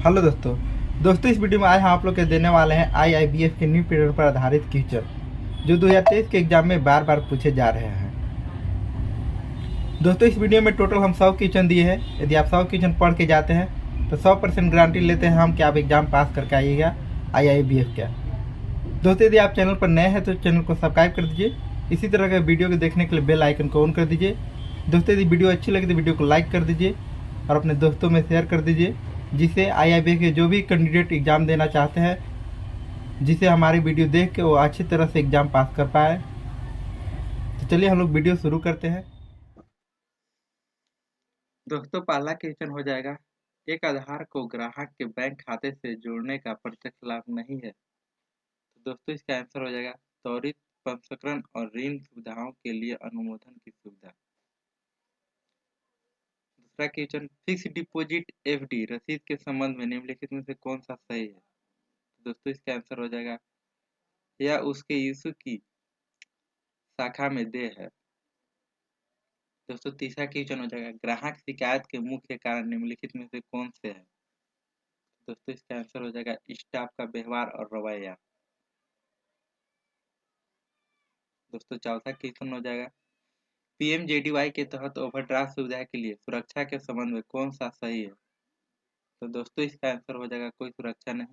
Hello दोस्तों। इस video में आज हम आप लोग के देने वाले हैं IIBF के न्यू पेपर पर आधारित क्वेश्चन जो 2023 के एग्जाम में बार बार पूछे जा रहे हैं। दोस्तों, इस वीडियो में टोटल हम 100 क्वेश्चन दिए हैं। यदि आप 100 क्वेश्चन पढ़ के जाते हैं तो 100% गारंटी लेते हैं हम कि आप एग्जाम पास करके आइएगा IIBF का। दोस्तों, यदि आप चैनल पर नए हैं तो चैनल को सब्सक्राइब कर दीजिए। इसी तरह के वीडियो को देखने के लिए बेल आइकन को ऑन कर दीजिए। दोस्तों, यदि वीडियो अच्छी लगे तो वीडियो को लाइक कर दीजिए और अपने दोस्तों में शेयर कर दीजिए, जिससे IIBF के जो भी कैंडिडेट एग्ज़ाम देना चाहते हैं, जिसे हमारी वीडियो देख के वो अच्छी तरह से एग्ज़ाम पास कर पाए। तो चलिए हम लोग वीडियो शुरू करते हैं। दोस्तों, पहला क्वेश्चन हो जाएगा, एक आधार को ग्राहक के बैंक खाते से जोड़ने का प्रत्यक्ष लाभ नहीं है। तो दोस्तों, इसका आंसर हो जाएगा त्वरित प्रसंस्करण और ऋण सुविधाओं के लिए अनुमोदन की सुविधा। दूसरा क्वेश्चन, फिक्स डिपॉजिट FD रसीद के संबंध में निम्नलिखित में से कौन सा सही है। तो दोस्तों, इसका आंसर हो जाएगा या उसके इशू की शाखा में देय है। दोस्तों, तीसरा क्वेश्चन हो जाएगा, ग्राहक शिकायत के मुख्य कारण निम्नलिखित में से कौन से हैं। दोस्तों, इसका आंसर हो जाएगा स्टाफ का व्यवहार और रवैया। दोस्तों, चौथा क्वेश्चन हो जाएगा, PMJDY के तहत ओवरड्राफ्ट सुविधा के लिए सुरक्षा के संबंध में कौन सा सही है। तो दोस्तों, इसका आंसर हो जाएगा कोई सुरक्षा नहीं।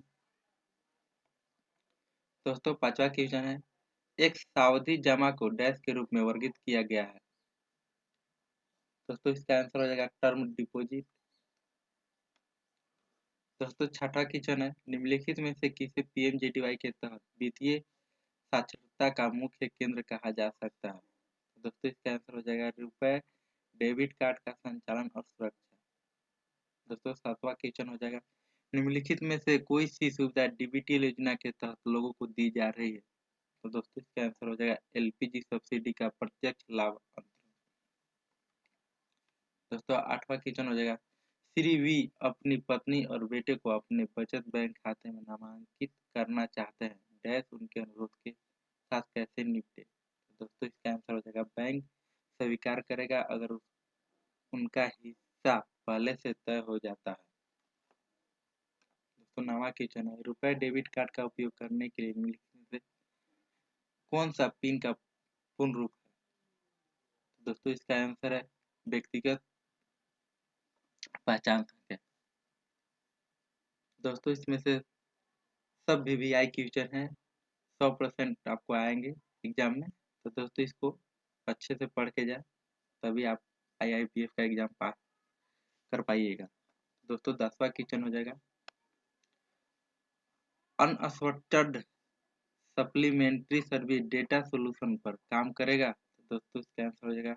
दोस्तों, पांचवा क्वेश्चन है, एक सावधि जमा को डैश के रूप में वर्गीकृत किया गया है। दोस्तों, इसका आंसर हो जाएगा टर्म डिपॉजिट। दोस्तों, छठा क्वेश्चन है, निम्नलिखित में से किसे PMJDY के तहत वित्तीय साक्षरता का मुख्य केंद्र कहा जा सकता है। दोस्तों, इसका आंसर हो जाएगा रुपए डेबिट कार्ड का संचालन और सुरक्षा। दोस्तों, सातवां क्वेश्चन हो जाएगा, निम्नलिखित में से कोई सी सुविधा DBTL योजना के तहत लोगों को दी जा रही है। तो दोस्तों, इसका आंसर हो जाएगा LPG सब्सिडी का प्रत्यक्ष लाभ अंतरण। दोस्तों, आठवां क्वेश्चन हो जाएगा, श्री V अपनी पत्नी और बेटे को अपने बचत बैंक खाते में नामांकित करना चाहते हैं, डैश उनके अनुरोध के साथ कैसे निपटे। दोस्तों, इसका आंसर हो जाएगा बैंक स्वीकार करेगा अगर उनका हिस्सा पहले से तय हो जाता है। दोस्तों, नवा क्वेश्चन है, रुपए डेबिट कार्ड का उपयोग करने के लिए निम्नलिखित में से कौन सा पिन का पूर्ण रूप है। दोस्तों, इसका आंसर है व्यक्तिगत पहचान संख्या। दोस्तों, इसमें से सब VVI क्वेश्चन है, 100% आपको आएंगे एग्जाम में। तो दोस्तों, इसको अच्छे से पढ़ के जाए, तभी आप IIBF का एग्जाम पास कर पाइएगा। दोस्तों, 10वां क्वेश्चन हो जाएगा, अनअस्वर्टेड सप्लीमेंट्री सर्विस डेटा सोल्यूशन पर काम करेगा। तो दोस्तों, इसका आंसर हो जाएगा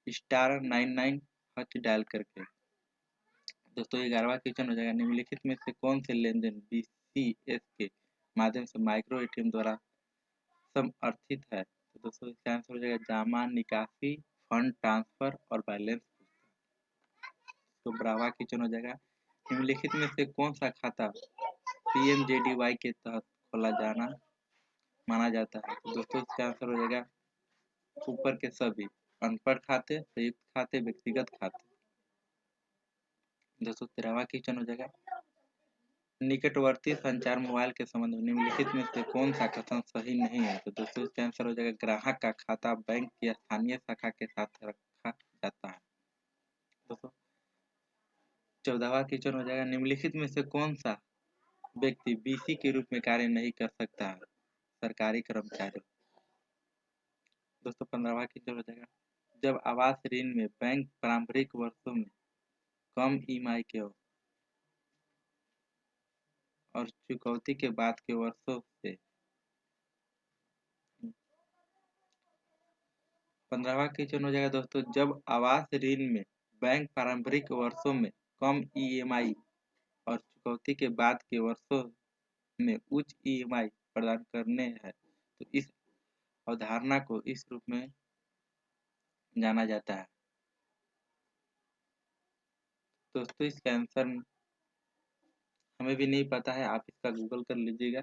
*99# डायल करके। दोस्तों, 11वां क्वेश्चन हो जाएगा, निम्नलिखित में से कौन से लेनदेन BCS के माध्यम से माइक्रो ATM द्वारा समर्थित है। तो दोस्तों, इसका आंसर हो जाएगा जमा, निकासी, फंड ट्रांसफर और बैलेंस। तो 12वां क्वेश्चन हो जाएगा, निम्नलिखित में से कौन सा खाता PMJDY के तहत खोला जाना माना जाता है। तो दोस्तों, इसका आंसर हो जाएगा ऊपर के सभी, अनपढ़ खाते, संयुक्त खाते, व्यक्तिगत खाते। दोस्तों, 13वां क्वेश्चन हो जाएगा, निकटवर्ती संचार मोबाइल के संबंध में निम्नलिखित में से कौन सा कथन सही नहीं है। तो दोस्तों, इसका आंसर हो जाएगा ग्राहक का खाता बैंक की स्थानीय शाखा के साथ रखा जाता है। दोस्तों, 14वां क्वेश्चन हो जाएगा, निम्नलिखित में से कौन सा व्यक्ति BC के रूप में कार्य नहीं कर सकता है, सरकारी कर्मचारी। दोस्तों, 15वां क्वेश्चन हो जाएगा, जब आवास ऋण में बैंक प्रारंभिक वर्षों में कम EMI के और चुकौती के बाद के वर्षों से 15वां क्वेश्चन हो जाएगा दोस्तों, जब आवास ऋण में बैंक प्रारंभिक वर्षों में कम EMI और चुकौती के बाद के वर्षों में उच्च EMI प्रदान करने हैं, तो इस अवधारणा को इस रूप में जाना जाता है। दोस्तों, इसका आंसर हमें भी नहीं पता है, आप इसका गूगल कर लीजिएगा।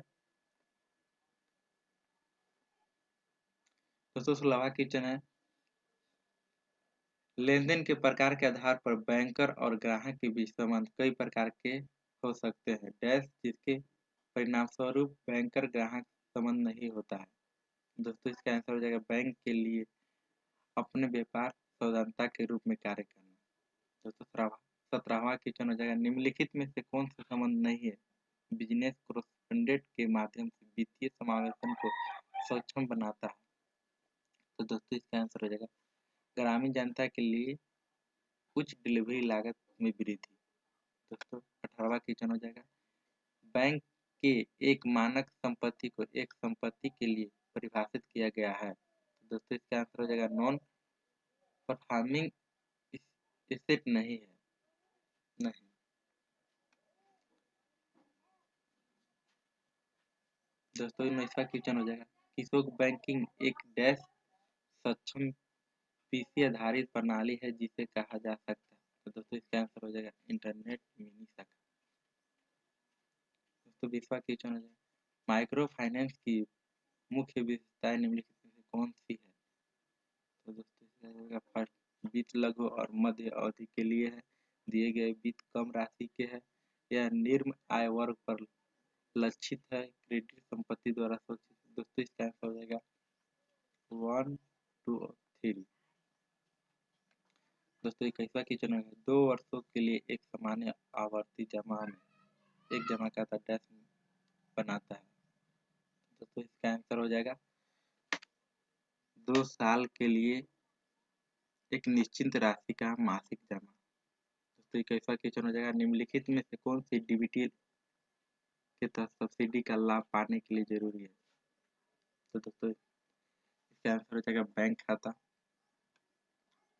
दोस्तों, 16वां क्वेश्चन है, लेनदेन के प्रकार के आधार पर बैंकर और ग्राहक के बीच संबंध कई प्रकार के हो सकते हैं डैश जिसके परिणामस्वरूप बैंकर ग्राहक संबंध नहीं होता है। दोस्तों इसका आंसर हो जाएगा बैंक के लिए अपने व्यापार सावधानता के रूप में कार्य करना। दोस्तों 17वां क्वेश्चन हो जाएगा निम्नलिखित में से कौन सा संबंध नहीं है बिजनेस कोरेस्पोंडेंट के माध्यम से वित्तीय समावेशन को सक्षम बनाता है। तो दोस्तों इसका आंसर हो जाएगा ग्रामीण जनता के लिए उच्च डिलीवरी लागत में वृद्धि। दोस्तों 18वां क्वेश्चन हो जाएगा बैंक के एक मानक संपत्ति को एक संपत्ति के लिए परिभाषित किया गया है। तो दोस्तों इसका आंसर हो जाएगा नॉन परफॉर्मिंग एसेट नहीं है, नहीं। दोस्तों 19वां क्वेश्चन हो जाएगा किशोर बैंकिंग एक डैश सक्षम पीसी आधारित प्रणाली है जिसे कहा जा सकता है। तो दोस्तों इसका आंसर हो जाएगा इंटरनेट मिनी शाखा। दोस्तों 20वां क्वेश्चन हो जाएगा माइक्रो फाइनेंस की मुख्य विशेषताएं निम्नलिखित में से कौन सी है। तो दोस्तों इसका होगा फर्स्ट वित्त लघु और मध्य अवधि के लिए है, दिए गए वित्त कम राशि के है, यह निम्न आय वर्ग पर लक्षित है, क्रेडिट संपत्ति द्वारा सुरक्षित। दोस्तों इसका आंसर हो जाएगा 1, 2 और 3। दोस्तों 21वां क्वेश्चन है 2 वर्षों के लिए एक सामान्य आवर्ती जमा में एक जमा खाता डैश बनाता है। दोस्तों इसका आंसर हो जाएगा 2 साल के लिए एक निश्चित राशि का मासिक जमा। दोस्तों 21वां क्वेश्चन हो जाएगा निम्नलिखित में से कौन सी डीबीटी के तहत सब्सिडी का लाभ पाने के लिए जरूरी है। तो दोस्तों इसका आंसर हो जाएगा बैंक खाता।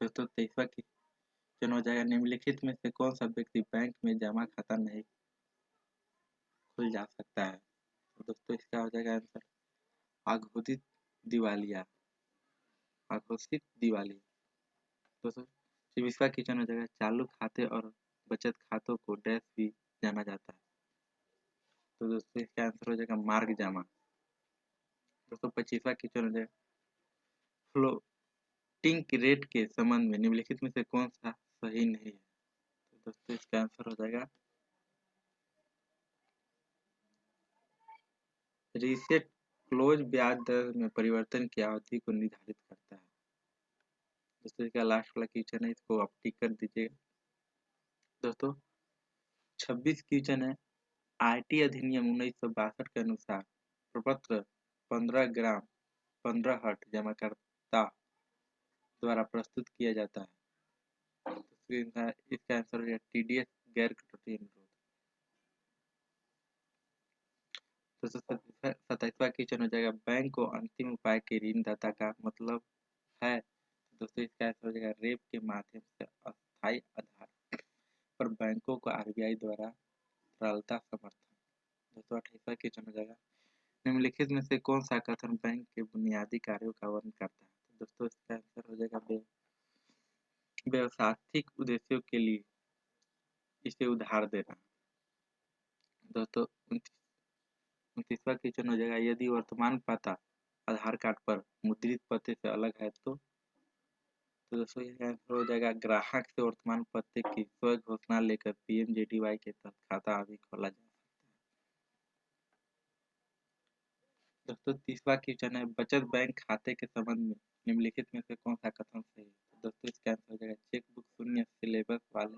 दोस्तों 23वां क्वेश्चन हो जाएगा निम्नलिखित में से कौन सा व्यक्ति बैंक में जमा खाता नहीं खुल जा सकता है। तो दोस्तों इसका हो जाएगा आंसर अघोषित दिवालिया, अघोषित दिवाली। दोस्तों 24वां क्वेश्चन हो जाएगा चालू खाते और बचत खातों को डैश भी जाना जाता है। तो दोस्तों इसका आंसर हो जाएगा मार्ग जमा। दोस्तों 25वां क्वेश्चन हो जाएगा फ्लोटिंग रेट के संबंध में निम्नलिखित में से कौन सा सही नहीं है। तो दोस्तों इसका आंसर हो जाएगा रीसेट क्लोज ब्याज दर में परिवर्तन की अवधि को निर्धारित करता है। दोस्तों इसका लास्ट वाला क्वेश्चन है, इसको आप टिक कर दीजिएगा। दोस्तों 26 क्वेश्चन है आईटी अधिनियम 1962 के अनुसार प्रपत्र 15 ग्राम 15 हर्ट्ज जमाकर्ता द्वारा प्रस्तुत किया जाता है। तो इसका आंसर है टीडीएस गैर कटौती अनुरोध। दोस्तों 27वां क्वेश्चन हो जाएगा बैंक को अंतिम उपाय के ऋणदाता का मतलब है। दोस्तों इसका आंसर हो जाएगा रेप के माध्यम से अस्थायी आधार पर बैंकों को आरबीआई द्वारा तरलता समर्थन। दोस्तों 28वां क्वेश्चन हो जाएगा निम्नलिखित में से कौन सा कथन बैंक के बुनियादी कार्यों का वर्णन करता है। तो दोस्तों इसका आंसर हो जाएगा व्यवसायिक उद्देश्यों के लिए इसे उधार देना। दोस्तों 29वां क्वेश्चन हो जाएगा यदि वर्तमान पता आधार कार्ड पर मुद्रित पते से अलग है तो दोस्तों इसका आंसर हो जाएगा ग्राहक से वर्तमान पते की स्व घोषणा लेकर पीएमजेडीवाई के तहत खाता अभी खोला जा सकता है। दोस्तों 30वां क्वेश्चन है बचत बैंक खाते के संबंध में निम्नलिखित में से कौन सा कथन सही है। तो दोस्तों इसका आंसर हो जाएगा चेक बुक शून्य सिलेबस वाले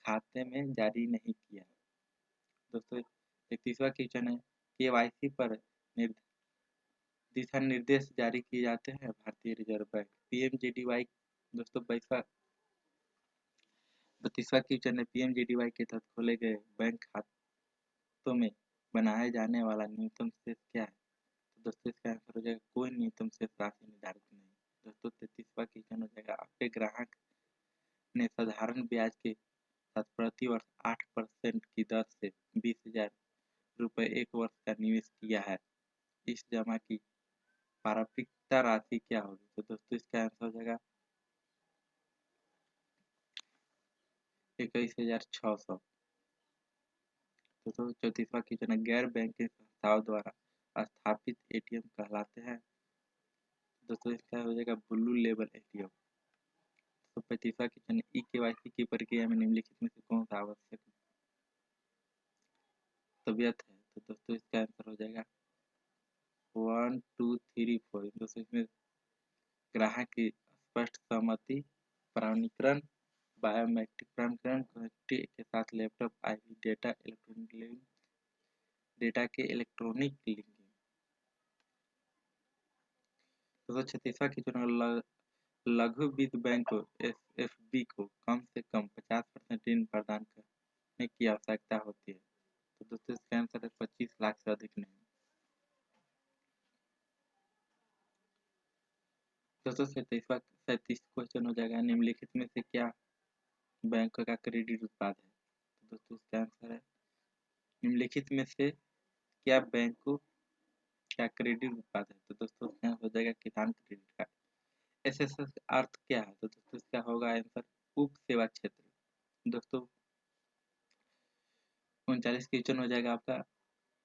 खाते में जारी नहीं किया। दोस्तों 31वां क्वेश्चन है केवाईसी पर दिशा निर्देश जारी किए जाते हैं भारतीय रिजर्व बैंक पीएमजेडीवाई। दोस्तों 32वां क्वेश्चन है पीएमजेडीवाई के तहत खोले गए बैंक खातों में बनाए जाने वाला न्यूनतम शेष क्या है। तो दोस्तों इसका आंसर हो जाएगा कोई न्यूनतम शेष राशि निर्धारित नहीं। दोस्तों 33वां क्वेश्चन हो जाएगा आपके ग्राहक ने साधारण ब्याज के साथ प्रति वर्ष 8% की दर से 20,000 रुपये एक वर्ष का निवेश किया है, इस जमा की प्रारंभिकता राशि क्या होगी। तो दोस्तों इसका आंसर हो जाएगा 21,600। दोस्तों 34वां क्वेश्चन है गैर बैंकिंग संस्थाओं द्वारा स्थापित एटीएम कहलाते हैं। दोस्तों इसका हो जाएगा ब्लू लेबल एटीएम। तो 35वां क्वेश्चन ई केवाईसी की प्रक्रिया में निम्नलिखित में से कौन सा आवश्यक तबीयत है, तो दोस्तों इसका आंसर हो जाएगा 1 2 3 4। दोस्तों इसमें ग्राहक की स्पष्ट सहमति, प्रमाणीकरण, बायोमेट्रिक प्रमाणीकरण, कनेक्टिविटी के साथ laptop IP data, electronic link, data के इलेक्ट्रॉनिक लिंकिंग। दोस्तों 36वां क्वेश्चन, लघु वित्त बैंक को एसएफबी को कम से कम 50% ऋण प्रदान करने की आवश्यकता होती है, तो दोस्तों इसका आंसर है 25 लाख से अधिक नहीं। दोस्तों 37 क्वेश्चन हो जाएगा, निम्नलिखित में से क्या बैंक का क्रेडिट उत्पाद है, तो दोस्तों इसका आंसर है निम्नलिखित में से क्या बैंक का क्रेडिट उत्पाद है, तो दोस्तों इसका हो जाएगा किसान क्रेडिट कार्ड। एसएसएस का अर्थ क्या है, तो दोस्तों इसका होगा आंसर उप सेवा क्षेत्र। दोस्तों 39 क्वेश्चन हो जाएगा आपका,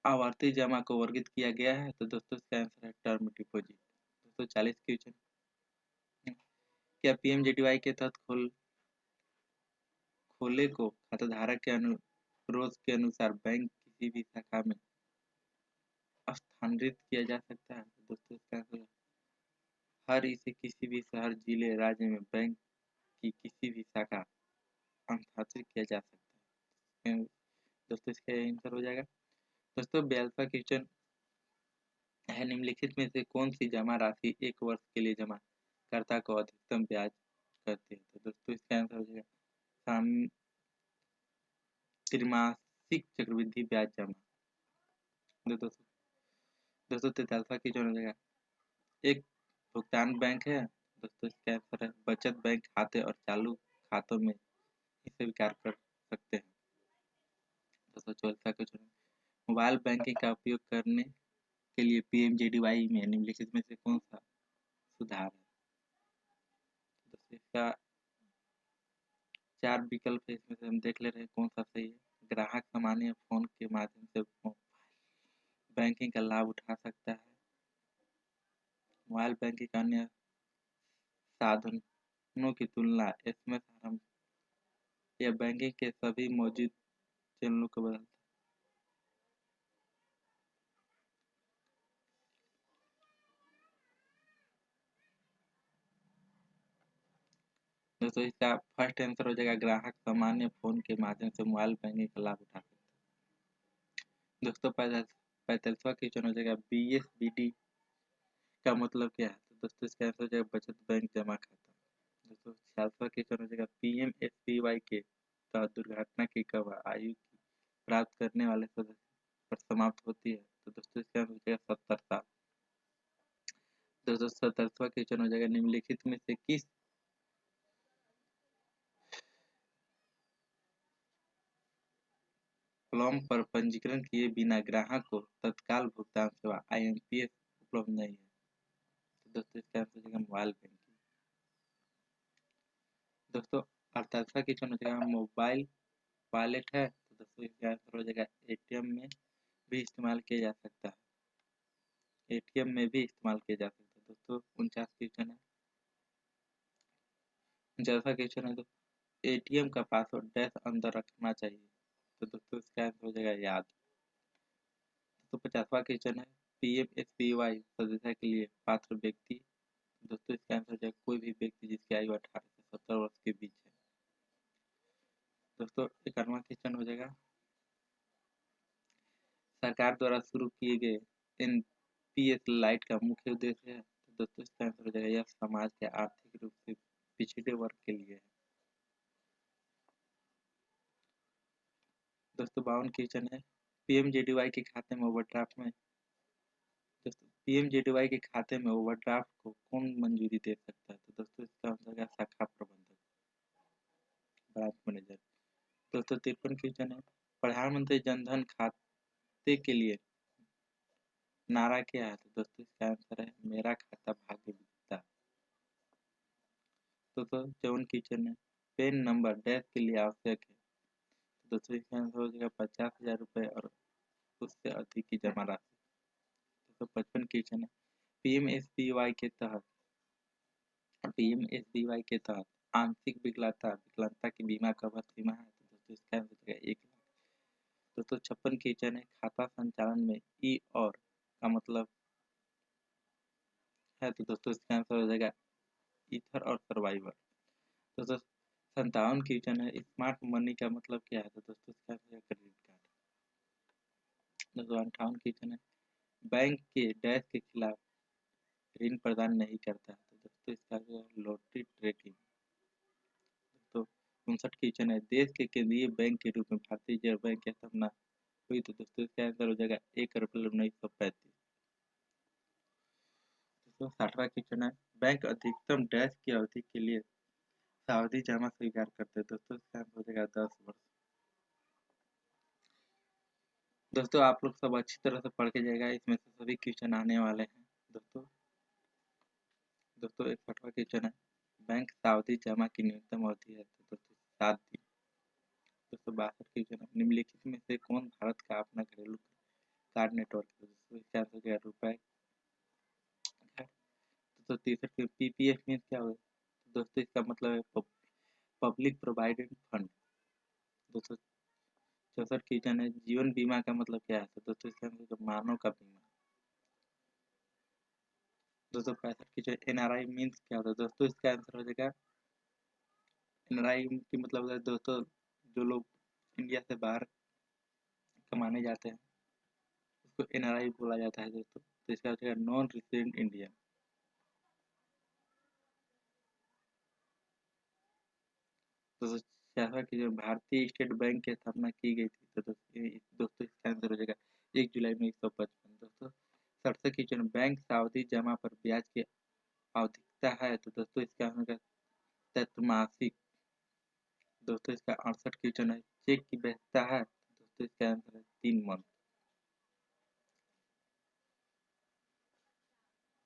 आवर्ती जमा को वर्गित किया गया है, तो दोस्तों इसका आंसर है टर्म डिपॉजिट। दोस्तों 40 क्वेश्चन, क्या पीएमजेडीवाई के तहत खोले को खाताधारक के अनुरोध के अनुसार बैंक किसी भी शाखा में स्थानांतरित किया जा सकता है, तो दोस्तों इसका आंसर हर इसे किसी भी शहर, जिले, राज्य में बैंक की किसी भी शाखा स्थानांतरित किया जा सकता है। दोस्तों इसका आंसर हो जाएगा। दोस्तों 42वां क्वेश्चन है, निम्नलिखित में से कौन सी जमा राशि 1 वर्ष के लिए जमा कर्ता को अधिकतम ब्याज करती है, तो दोस्तों इसका आंसर हो जाएगा त्रैमासिक चक्रवृद्धि ब्याज जमा। दोस्तों 43वां क्वेश्चन हो जाएगा, एक भुगतान बैंक है, दोस्तों इसका आंसर है बचत बैंक खाते और चालू खातों में इसे स्वीकार कर सकते हैं। दोस्तों 44वां क्वेश्चन, मोबाइल बैंकिंग का उपयोग करने के लिए पीएमजेडीवाई में निम्नलिखित में से कौन सा सुधार है, दोस्तों इसका 4 विकल्प है, इसमें से हम देख ले रहे हैं कौन सा सही है। ग्राहक सामान्य फोन के माध्यम से बैंकिंग का लाभ उठा सकता है, मोबाइल बैंकिंग अन्य साधनों की तुलना एसएमएस आरंभ या बैंकिंग के सभी मौजूद चैनलों को बदलता है। दोस्तों इसका फर्स्ट आंसर हो जाएगा ग्राहक सामान्य फोन के माध्यम से मोबाइल बैंकिंग का लाभ उठा सकता है। दोस्तों 45वां क्वेश्चन हो जाएगा, बीएसबीडी का मतलब क्या है, तो दोस्तों इसका आंसर हो जाएगा बचत बैंक जमा खाता। दोस्तों 46वां क्वेश्चन हो जाएगा, पीएमएसबीवाई के तहत दुर्घटना की कवर आयु की प्राप्त करने वाले सदस्य पर समाप्त होती है, तो दोस्तों इसका आंसर हो जाएगा 70 साल। दोस्तों 77वां क्वेश्चन हो जाएगा, निम्नलिखित में से किस प्लेटफॉर्म पर पंजीकरण किए बिना ग्राहक को तत्काल भुगतान सेवा आईएमपीएस उपलब्ध नहीं है, तो दोस्तों इसका आंसर हो जाएगा मोबाइल बैंकिंग। दोस्तों 48वां क्वेश्चन हो जाएगा, मोबाइल वॉलेट है, तो दोस्तों इसका आंसर हो जाएगा एटीएम में भी इस्तेमाल किया जा सकता है, एटीएम में भी इस्तेमाल किया जा सकता है। दोस्तों 49 क्वेश्चन है, 49वां क्वेश्चन है, तो एटीएम का पासवर्ड डैश अंदर रखना चाहिए, तो दोस्तों इसका आंसर हो जाएगा याद। तो 50वां क्वेश्चन है, पीएमएसबीवाई सदस्य के लिए पात्र व्यक्ति, दोस्तों इसका आंसर हो जाएगा कोई भी व्यक्ति जिसकी आयु 18 से 70 वर्ष के बीच है। दोस्तों 51वां क्वेश्चन हो जाएगा, सरकार द्वारा शुरू किए गए एनपीएस लाइट का मुख्य उद्देश्य है, तो दोस्तों इसका आंसर हो जाएगा यह समाज के आर्थिक रूप से पिछड़े वर्ग के लिए है। दोस्तों 52 क्वेश्चन है, पीएमजेडीवाई के खाते में ओवरड्राफ्ट में दोस्तों पीएमजेडीवाई के खाते में ओवरड्राफ्ट को कौन मंजूरी दे सकता है, तो दोस्तों इसका आंसर है शाखा प्रबंधक, ब्रांच मैनेजर। दोस्तों 53 क्वेश्चन है, प्रधानमंत्री जनधन खाते के लिए नारा क्या है, तो दोस्तों इसका आंसर है मेरा खाता भाग्य विधाता। दोस्तों 54 क्वेश्चन है, पेन नंबर डैश के लिए आवश्यक है, तो दोस्तों इसका आंसर हो जाएगा 50,000 रुपये और उससे अधिक की जमा राशि। दोस्तों 55 क्वेश्चन है, पीएमएसबीवाई के तहत आंशिक विकलांगता की बीमा कवर सीमा है, तो दोस्तों इसका आंसर हो जाएगा 1 लाख। दोस्तों 56 क्वेश्चन है, खाता संचालन में ई और का मतलब है, तो दोस्तों इसका आंसर हो जाएगा ईथर और सर्वाइवर। दोस्तों 57 क्वेश्चन है, स्मार्ट मनी का मतलब क्या है, तो दोस्तों इसका आंसर है क्रेडिट कार्ड। दोस्तों 58 क्वेश्चन है, बैंक के डैश के खिलाफ ऋण प्रदान नहीं करता है, तो दोस्तों इसका आंसर है लॉटरी ट्रेडिंग। दोस्तों 59 क्वेश्चन है, देश के केंद्रीय बैंक के रूप में भारतीय रिजर्व बैंक की स्थापना हुई, तो दोस्तों इसका आंसर हो जाएगा 1 अप्रैल 1935। दोस्तों 60वां क्वेश्चन है, बैंक अधिकतम डैश की अवधि के लिए सावधि जमा स्वीकार करते हैं, दोस्तों इसका आंसर हो जाएगा 10 वर्ष। दोस्तों आप लोग सब अच्छी तरह से पढ़ के जाएगा, इसमें से सभी क्वेश्चन आने वाले हैं। दोस्तों 61वां क्वेश्चन है, बैंक सावधि जमा की न्यूनतम अवधि है, तो दोस्तों 7 दिन। दोस्तों 62 क्वेश्चन है, निम्नलिखित में से कौन भारत का अपना घरेलू कार्ड नेटवर्क है, दोस्तों इसका आंसर हो जाएगा रुपए कार्ड। दोस्तों 63 में पीपीएफ मीन्स क्या होगा, तो दोस्तों इसका मतलब है पब्लिक प्रोवाइडेड फंड। दोस्तों 64 क्वेश्चन है, जीवन बीमा का मतलब क्या है, तो दोस्तों इसका आंसर मानव का बीमा। दोस्तों 65 क्वेश्चन, एनआरआई मीन्स क्या होता है, दोस्तों इसका आंसर हो जाएगा एनआरआई की मतलब होता है दोस्तों जो लोग इंडिया से बाहर कमाने जाते हैं उसको एनआरआई बोला जाता है दोस्तों, तो इसका हो जाएगा नॉन रेसिडेंट इंडियन। दोस्तों 66वां क्वेश्चन, भारतीय स्टेट बैंक की स्थापना की गई थी, तो दोस्तों इसका आंसर हो जाएगा 1 जुलाई 1955। दोस्तों 67 क्वेश्चन, बैंक सावधि जमा पर ब्याज की आवधिकता है, तो दोस्तों इसका आंसर त्रैमासिक। दोस्तों इसका 68 क्वेश्चन है, चेक की वैधता है, तो दोस्तों इसका आंसर है 3 मंथ।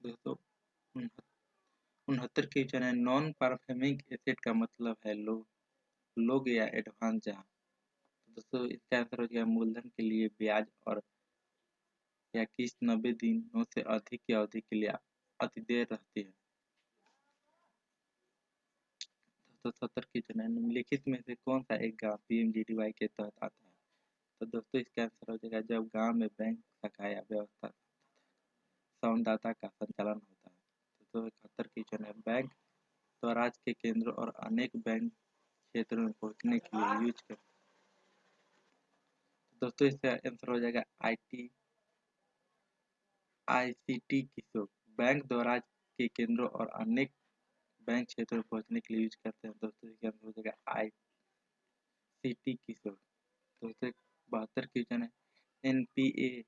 दोस्तों 69 क्वेश्चन है, नॉन परफॉर्मिंग एसेट का मतलब है लोग या एडवांस जहाँ, तो दोस्तों इसका आंसर हो जाएगा मूलधन के लिए ब्याज और या किस्त 90 दिनों से अधिक की अवधि के लिए अतिदेय रहती है। दोस्तों 70 क्वेश्चन है, निम्नलिखित में से कौन सा एक गाँव पीएमजीडीवाई के तहत आता है, तो दोस्तों इसका आंसर हो जाएगा जब गांव में बैंक शाखा या व्यवस्था संवाददाता का संचालन होता है। तो 71 क्वेश्चन है, बैंक स्वराज के केंद्र और अनेक बैंक क्षेत्रों में पहुंचने के लिए यूज कर, दोस्तों इसका आंसर हो जाएगा आईसीटी किशोर। बैंक द्वारा के केंद्रों और अनेक बैंक क्षेत्रों में पहुंचने के लिए यूज करते हैं, दोस्तों इसका आंसर हो जाएगा आईसीटी किशोर। दोस्तों 72 क्वेश्चन है, एनपीए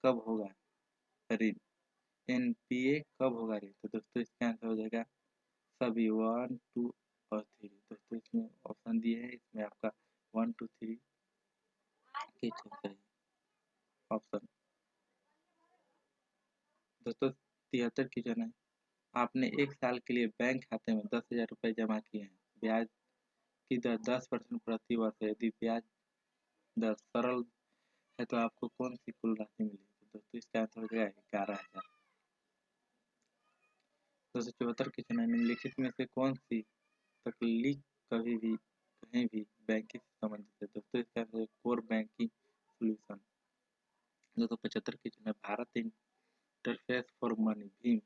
कब होगा ऋण, एनपीए कब होगा ऋण, तो दोस्तों इसका आंसर हो जाएगा सभी 1, 2 और 3। दोस्तों इसमें ऑप्शन दिए हैं, इसमें आपका 1, 2, 3 के चाहिए ऑप्शन। दोस्तों 73 क्वेश्चन है, आपने 1 साल के लिए बैंक खाते में 10,000 रुपये जमा किए हैं, ब्याज की दर 10% प्रति वर्ष है, यदि ब्याज दर सरल है तो आपको कौन सी कुल राशि मिलेगी, तो दोस्तों इसका आंसर हो जाएगा 11,000। 274 क्वेश्चन है, निम्नलिखित में से कौन सी तकनीक कभी भी कहीं भी बैंकिंग से संबंधित है, दोस्तों इसका आंसर है कोर बैंकिंग सोल्यूशन। 275 क्वेश्चन है, Bharat interface for money Bhim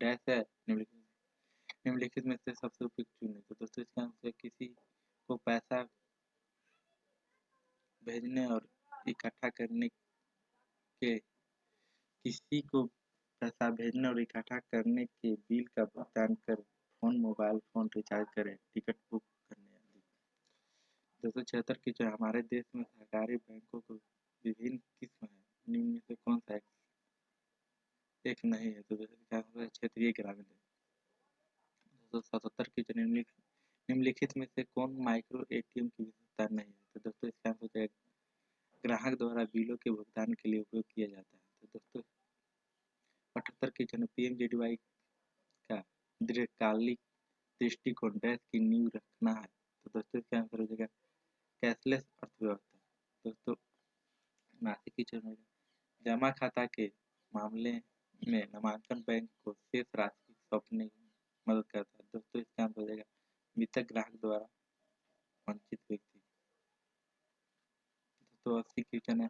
dash है, निम्नलिखित में से सबसे उपयुक्त चुनें, तो दोस्तों इसका आंसर है किसी को पैसा भेजने और इकट्ठा करने के किसी को पैसा भेजने और इकट्ठा करने के बिल का भुगतान कर फोन मोबाइल फोन रिचार्ज करें टिकट बुक करने आदि। 276 की जो हमारे देश में सरकारी बैंकों को विभिन्न किस्म है, निम्न में से कौन सा एक नहीं है, तो क्या होगा क्षेत्रीय ग्रामीण बैंक। 277 की जो निम्नलिखित में से कौन माइक्रो एटीएम की विशेषता नहीं है, तो दोस्तों इसका आंसर है ग्राहक द्वारा बिलों के भुगतान के लिए उपयोग किया जाता है। तो दोस्तों 78 की जन पीएमजेडीवाई का दीर्घकालिक दृष्टिकोण डैश की नींव रखना है, तो दोस्तों इसका आंसर हो जाएगा कैशलेस अर्थव्यवस्था। दोस्तों 79 की जन जमा खाता के मामले में नामांकन बैंक को शेष राशि सौंपने में मदद करता है, दोस्तों इसका आंसर हो जाएगा मृतक ग्राहक द्वारा वंचित व्यक्ति। दोस्तों 80 क्वेश्चन है,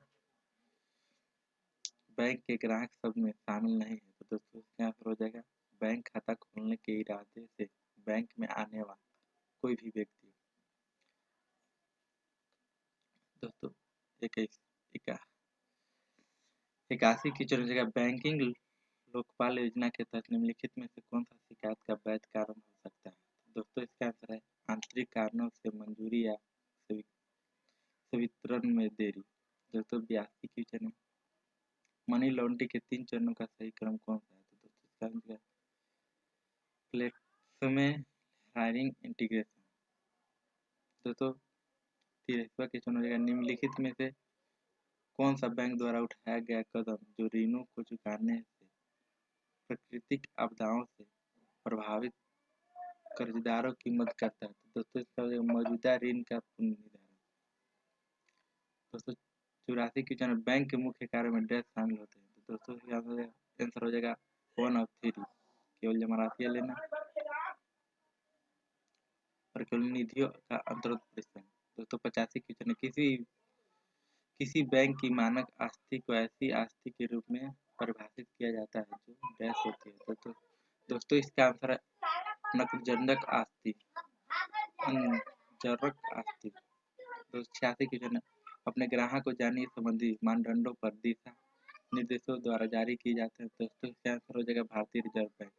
बैंक के ग्राहक सब में शामिल नहीं है। तो दोस्तों इसका आंसर हो जाएगा बैंक खाता खोलने के इरादे से बैंक में आने वाला कोई भी व्यक्ति। दोस्तों 81 क्वेश्चन हो जाएगा, बैंकिंग लोकपाल योजना के तहत निम्नलिखित में से कौन सा शिकायत का वैध कारण हो सकता है। दोस्तों इसका आंसर है आंतरिक कारणों से मंजूरी या वितरण में देरी। दोस्तों 82 क्वेश्चन है, मनी लॉन्ड्रिंग के 3 चरणों का सही क्रम कौन सा है। तो दोस्तों इसका आंसर है प्लेटफॉर्म हायरिंग इंटीग्रेशन। दोस्तों 83वां क्वेश्चन हो जाएगा, निम्नलिखित में से कौन सा बैंक द्वारा उठाया गया कदम जो ऋणों को चुकाने से प्राकृतिक आपदाओं से प्रभावित कर्जदारों की मदद करता है। तो दोस्तों इसका मौजूदा ऋण का पुनर्निर्धारण। दोस्तों 84 क्वेश्चन, बैंक के मुख्य कार्य में डैश शामिल होते हैं। तो दोस्तों इसका आंसर हो जाएगा 1 of 3, केवल जमा राशियां लेना और केवल निधियों का अंतरोत्तोलन। दोस्तों 85 क्वेश्चन, किसी बैंक की मानक आस्ति को ऐसी आस्ति के रूप में परिभाषित किया जाता है जो डैश होती है। तो दोस्तों इसका आंसर है नकदजनक आस्ति, अनजरक आस्ति। दोस्तों 86 क्वेश्चन, अपने ग्राहक को जानने संबंधी मानदंडों पर दिशा निर्देशों द्वारा जारी किए जाते हैं। दोस्तों इसका आंसर हो जाएगा भारतीय रिजर्व बैंक।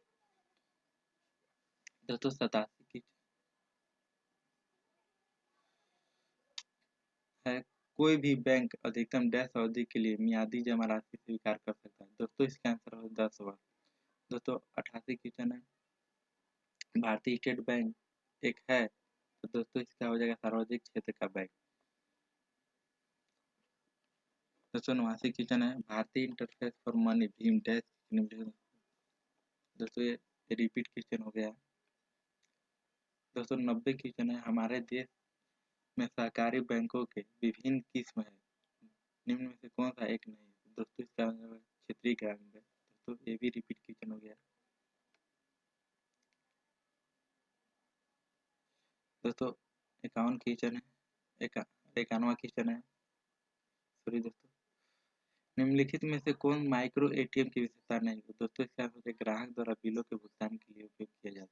दोस्तों 87 की है, कोई भी बैंक अधिकतम डैश अवधि के लिए मियादी जमा राशि स्वीकार कर सकता है। दोस्तों इसका आंसर हो 10 वर्ष। दोस्तों 88 क्वेश्चन है, भारतीय स्टेट बैंक एक है। तो दोस्तों इसका हो जाएगा सार्वजनिक क्षेत्र का बैंक। दोस्तों 89 क्वेश्चन है, भारतीय interface for money Bhim dash. दोस्तों ये रिपीट क्वेश्चन हो गया। दोस्तों 90 क्वेश्चन है, हमारे देश में सहकारी बैंकों के विभिन्न किस्म है, निम्न में से कौन सा एक नहीं है। दोस्तों इसका आंसर है क्षेत्रीय ग्रामीण बैंक। दोस्तों ये भी रिपीट क्वेश्चन हो गया। दोस्तों 51 क्वेश्चन है, 91वां क्वेश्चन है, सॉरी दोस्तों, निम्नलिखित में से कौन माइक्रो एटीएम की विशेषता नहीं है। दोस्तों इसका आंसर है ग्राहक द्वारा बिलों के भुगतान के लिए उपयोग किया जाता है।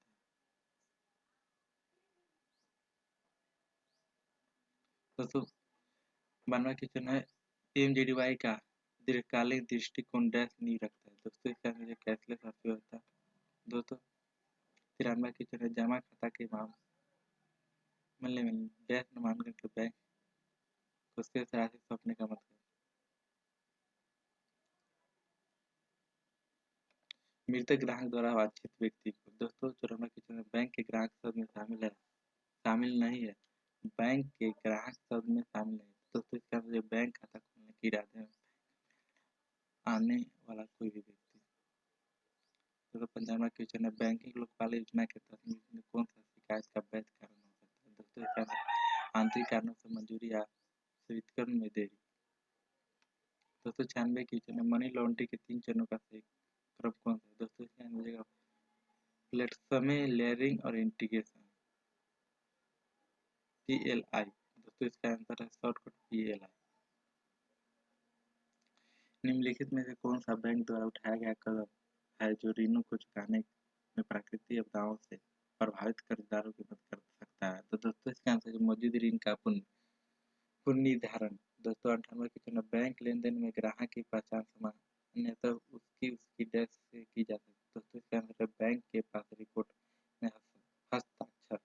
दोस्तों 92वां क्वेश्चन है, पीएमजेडीवाई का दीर्घकालिक दृष्टिकोण डैश नहीं रखता है। दोस्तों इसका आंसर है कैशलेस अर्थव्यवस्था। दोस्तों 93वां क्वेश्चन है, जमा खाता के मामले में डैश नामांकन के बैंक को शेष राशि सौंपने का मतलब। मृतक ग्राहक द्वारा वांछित व्यक्ति को। दोस्तों 94वां क्वेश्चन है, बैंक के ग्राहक सब में शामिल नहीं है। बैंक के ग्राहक सब में शामिल नहीं। दोस्तों इसका आंसर बैंक खाता खोलने के इरादे में आने वाला कोई भी व्यक्ति। दोस्तों 95वां क्वेश्चन है, बैंकिंग लोकपाल योजना के तहत में कौन सा शिकायत का वैध कारण हो सकता है। दोस्तों इसका आंसर आंतरिक कारणों से मंजूरी या वितरण में देरी। दोस्तों 96 क्वेश्चन है, मनी लॉन्ड्रिंग के 3 चरणों का सही क्रम कौन सा है। दोस्तों इसका आंसर हो जाएगा प्लेटफॉर्म लेयरिंग और इंटीग्रेशन, PLI। दोस्तों इसका आंसर है शॉर्टकट PLI। निम्नलिखित में से कौन सा बैंक द्वारा उठाया गया कदम है जो ऋणों को चुकाने में प्राकृतिक आपदाओं से प्रभावित कर्जदारों की मदद कर सकता है। तो दोस्तों इसका आंसर है मौजूद ऋण का पुनर्निर्धारण। दोस्तों 98 क्वेश्चन, बैंक लेन देन में ग्राहक की पहचान सामान्यतः उसकी डैश से की जाती है। दोस्तों इसका आंसर है बैंक के पास रिपोर्ट में हस्ताक्षर।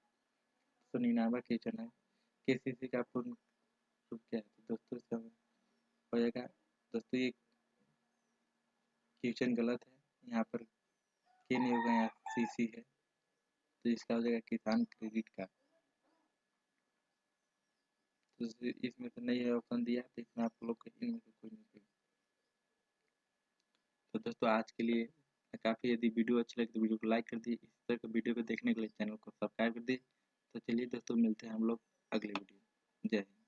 99वां क्वेश्चन है, KCC का पूर्ण रूप क्या है। तो दोस्तों इसका हो जाएगा, दोस्तों ये क्वेश्चन गलत है, यहाँ पर के नहीं होगा, यहाँ CC है। तो इसका हो जाएगा किसान क्रेडिट कार्ड। तो इसमें तो नहीं है ऑप्शन दिया, तो इसमें आप लोग इनमें से कोई नहीं होगा। तो दोस्तों आज के लिए काफ़ी, यदि वीडियो अच्छी लगी तो वीडियो को लाइक कर दिए, इस तरह के वीडियो को देखने के लिए चैनल को सब्सक्राइब कर दिए। तो चलिए दोस्तों मिलते हैं हम लोग अगले वीडियो। जय हिंद।